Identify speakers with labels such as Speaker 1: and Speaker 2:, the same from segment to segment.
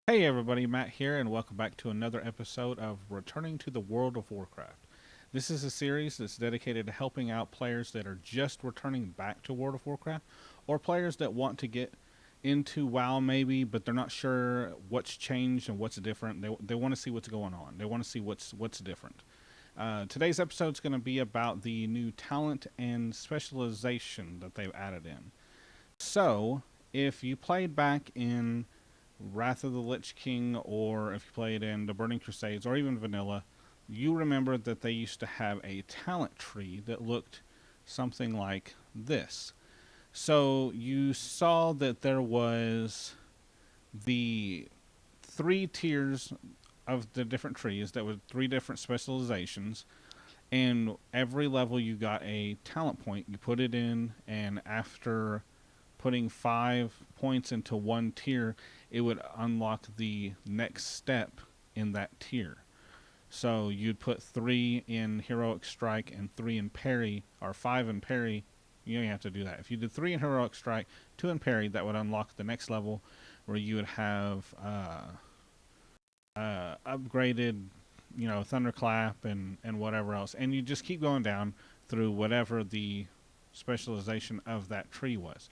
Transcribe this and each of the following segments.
Speaker 1: Hey everybody, Matt here, and welcome back to another episode of Returning to the World of Warcraft. This is a series that's dedicated to helping out players that are just returning back to World of Warcraft, or players that want to get into WoW maybe, but they're not sure what's changed and what's different. They want to see what's going on. They want to see what's different. Today's episode is going to be about the new talent and specialization that they've added in. So, if you played back in Wrath of the Lich King, or if you played in the Burning Crusades, or even Vanilla, you remember that they used to have a talent tree that looked something like this. So you saw that there was the three tiers of the different trees that were three different specializations, and every level you got a talent point. You put it in, and after putting 5 points into one tier, it would unlock the next step in that tier. So you'd put 3 in Heroic Strike and 3 in Parry, or 5 in Parry. You don't have to do that. If you did 3 in Heroic Strike, 2 in Parry, that would unlock the next level where you would have upgraded, Thunderclap and whatever else. And you just keep going down through whatever the specialization of that tree was.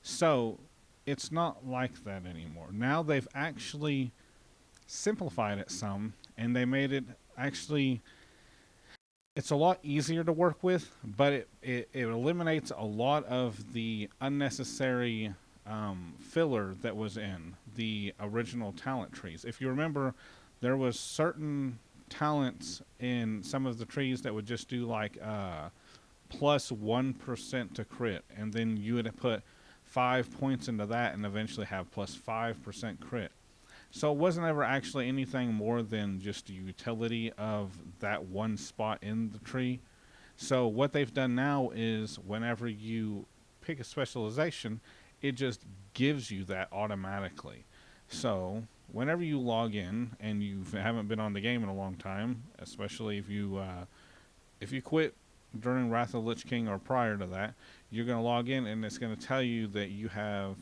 Speaker 1: So it's not like that anymore. Now they've actually simplified it some, and they made it actually. It's a lot easier to work with, but it eliminates a lot of the unnecessary filler that was in the original talent trees. If you remember, there was certain talents in some of the trees that would just do like plus 1% to crit, and then you would put 5 points into that and eventually have plus 5% crit. So it wasn't ever actually anything more than just a utility of that one spot in the tree. So what they've done now is whenever you pick a specialization, it just gives you that automatically. So whenever you log in and you haven't been on the game in a long time, especially if you quit during Wrath of the Lich King or prior to that, you're going to log in and it's going to tell you that you have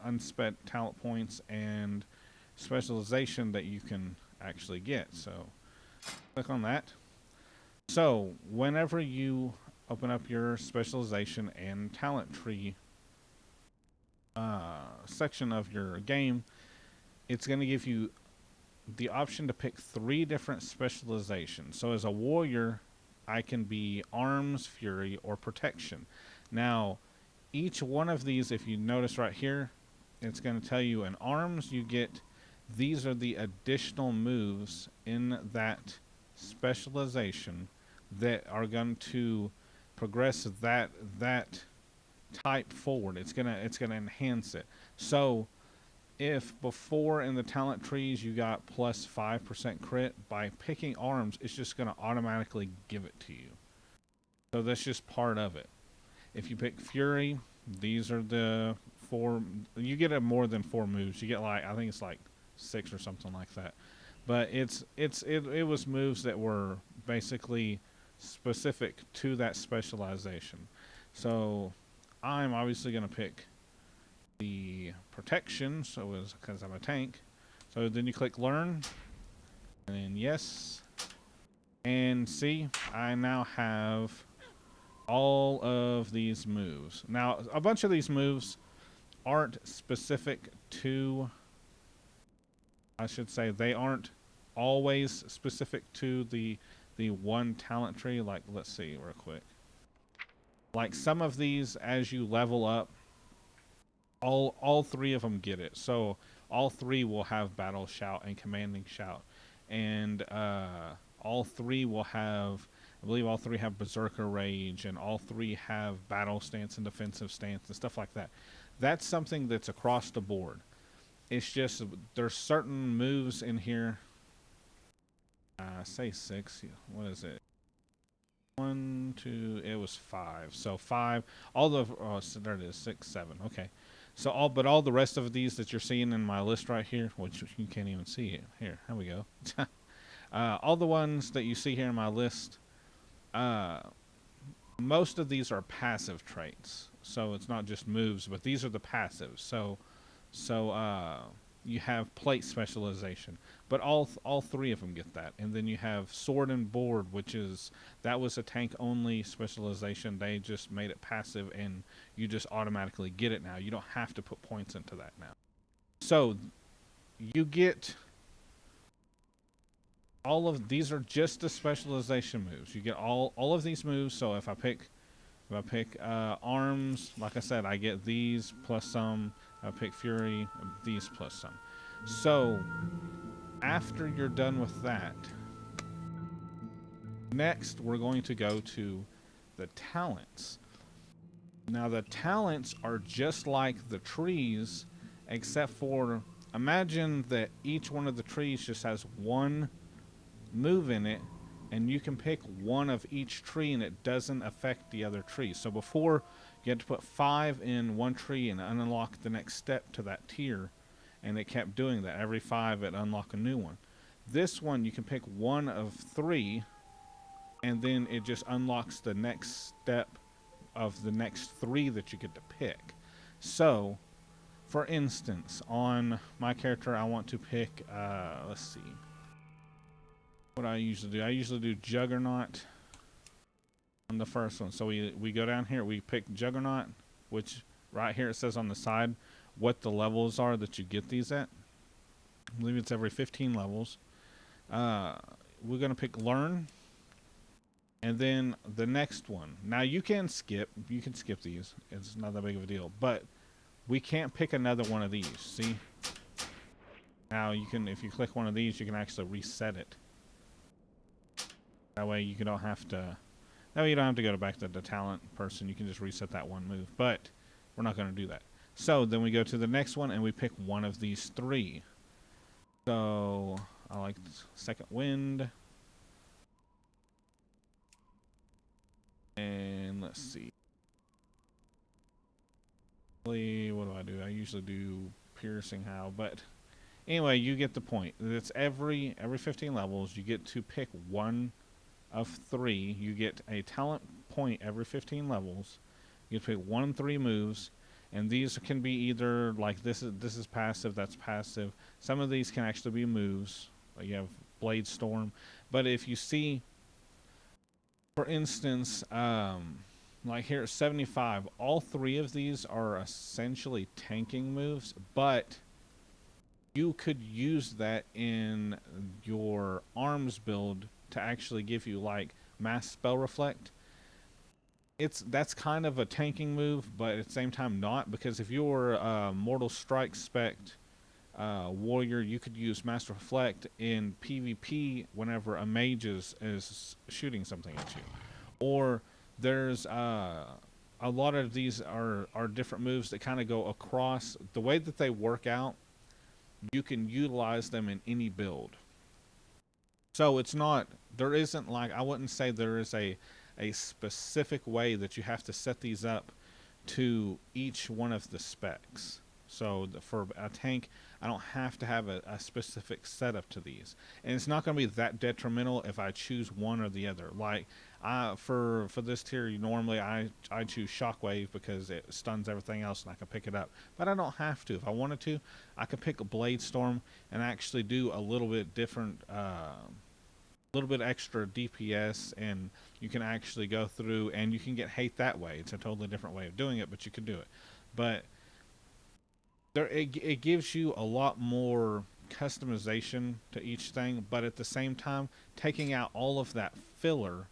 Speaker 1: unspent talent points and specialization that you can actually get. So click on that. So whenever you open up your specialization and talent tree section of your game, it's going to give you the option to pick 3 different specializations. So as a warrior, I can be arms, fury, or protection. Now, each one of these, if you notice right here, it's going to tell you in arms you get, these are the additional moves in that specialization that are going to progress that type forward. It's gonna enhance it. So if before in the talent trees you got plus 5% crit, by picking arms, it's just going to automatically give it to you. So that's just part of it. If you pick Fury, these are the 4. You get a more than 4 moves. You get like, I think it's like 6 or something like that. But it was moves that were basically specific to that specialization. So I'm obviously going to pick the protection, so it's because I'm a tank. So then you click learn, and then yes, and see, I now have all of these moves. Now, a bunch of these moves aren't specific to, I should say, they aren't always specific to the one talent tree. Like, let's see real quick. Like some of these, as you level up, all 3 of them get it. So all 3 will have battle shout and commanding shout, and all 3 will have. I believe all 3 have berserker rage, and all 3 have battle stance and defensive stance and stuff like that. That's something that's across the board. It's just there's certain moves in here. Say 6. What is it? 1, 2. It was 5. So 5. All the so there it is. 6, 7. Okay. So all the rest of these that you're seeing in my list right here, which you can't even see it. Here we go. All the ones that you see here in my list, most of these are passive traits. So it's not just moves, but these are the passives. So you have plate specialization, but all three of them get that. And then you have sword and board, which is that was a tank only specialization. They just made it passive, and you just automatically get it now. You don't have to put points into that now. So you get all of these are just the specialization moves. You get all of these moves. So if I pick arms, like I said, I get these plus some. I pick fury, these plus some. So after you're done with that, next we're going to go to the talents. Now the talents are just like the trees, except for imagine that each one of the trees just has one move in it, and you can pick one of each tree and it doesn't affect the other trees. So before, you had to put 5 in one tree and unlock the next step to that tier, and it kept doing that. Every 5 it unlocked a new one. This one you can pick one of 3, and then it just unlocks the next step of the next 3 that you get to pick. So for instance, on my character I want to pick let's see what I usually do. I usually do Juggernaut on the first one. So we go down here, we pick Juggernaut, which right here it says on the side what the levels are that you get these at. I believe it's every 15 levels. We're going to pick Learn, and then the next one. Now you can skip these. It's not that big of a deal, but we can't pick another one of these. See? Now you can, if you click one of these, you can actually reset it. That way you don't have to. That way you don't have to go back to the talent person. You can just reset that one move. But we're not going to do that. So then we go to the next one and we pick one of these 3. So I like Second Wind. And let's see. What do I do? I usually do Piercing Howl, but anyway, you get the point. It's every 15 levels you get to pick one of 3. You get a talent point every 15 levels. You get to pick 1 in 3 moves, and these can be either like this is passive, that's passive. Some of these can actually be moves. Like you have Blade Storm, but if you see, for instance, like here at 75, all 3 of these are essentially tanking moves, but you could use that in your arms build to actually give you like mass spell reflect. That's kind of a tanking move, but at the same time not, because if you're a mortal strike spec warrior, you could use mass reflect in PvP whenever a mage is shooting something at you. Or there's a lot of these are different moves that kind of go across. The way that they work out, you can utilize them in any build. So it's not, there isn't like, I wouldn't say there is a specific way that you have to set these up to each one of the specs. So for a tank, I don't have to have a specific setup to these. And it's not going to be that detrimental if I choose one or the other. Like, for this tier, normally I choose Shockwave because it stuns everything else and I can pick it up. But I don't have to. If I wanted to, I could pick a Blade Storm and actually do a little bit different, little bit extra DPS, and you can actually go through and you can get hate that way. It's a totally different way of doing it, but you can do it. But it gives you a lot more customization to each thing, but at the same time, taking out all of that filler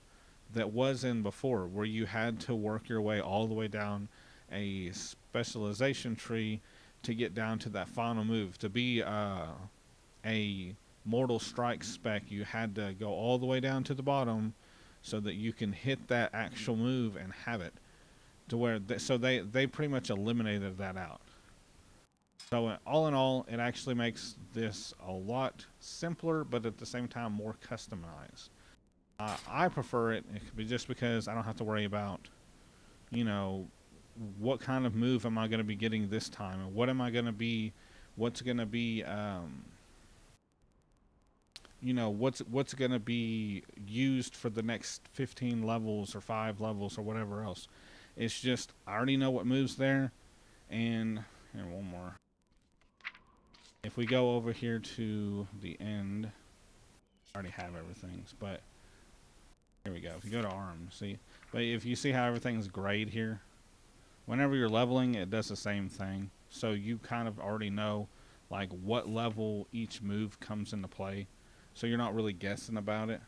Speaker 1: that was in before, where you had to work your way all the way down a specialization tree to get down to that final move. To be a mortal strike spec, you had to go all the way down to the bottom so that you can hit that actual move and have it. To where they pretty much eliminated that out. So all in all, it actually makes this a lot simpler, but at the same time more customized. I prefer it just because I don't have to worry about, what kind of move am I going to be getting this time, and what am I going to be, what's going to be, what's going to be used for the next 15 levels or 5 levels or whatever else. It's just I already know what moves there, and one more. If we go over here to the end, I already have everything, but here we go. If you go to arms, see, but if you see how everything's grayed here, whenever you're leveling, it does the same thing. So you kind of already know like what level each move comes into play. So you're not really guessing about it.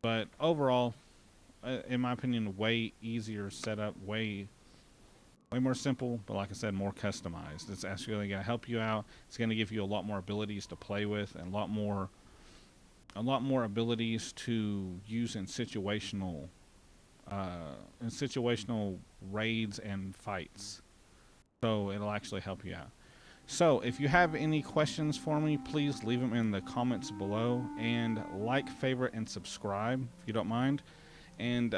Speaker 1: But overall, in my opinion, way easier setup, way more simple, but like I said, more customized. It's actually going to help you out. It's going to give you a lot more abilities to play with and a lot more abilities to use in situational raids and fights. So it'll actually help you out. So if you have any questions for me, please leave them in the comments below, and like, favorite, and subscribe if you don't mind. And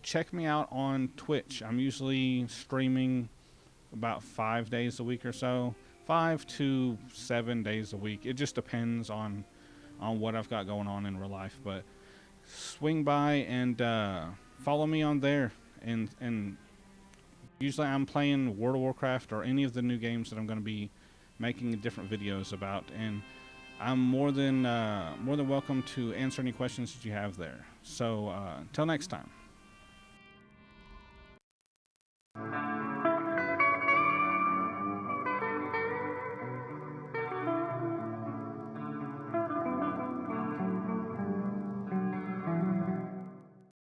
Speaker 1: check me out on Twitch. I'm usually streaming about 5 days a week or so, 5 to 7 days a week. It just depends on what I've got going on in real life. But swing by and follow me on there, and usually I'm playing World of Warcraft or any of the new games that I'm going to be making different videos about, and I'm more than welcome to answer any questions that you have there. So until next time.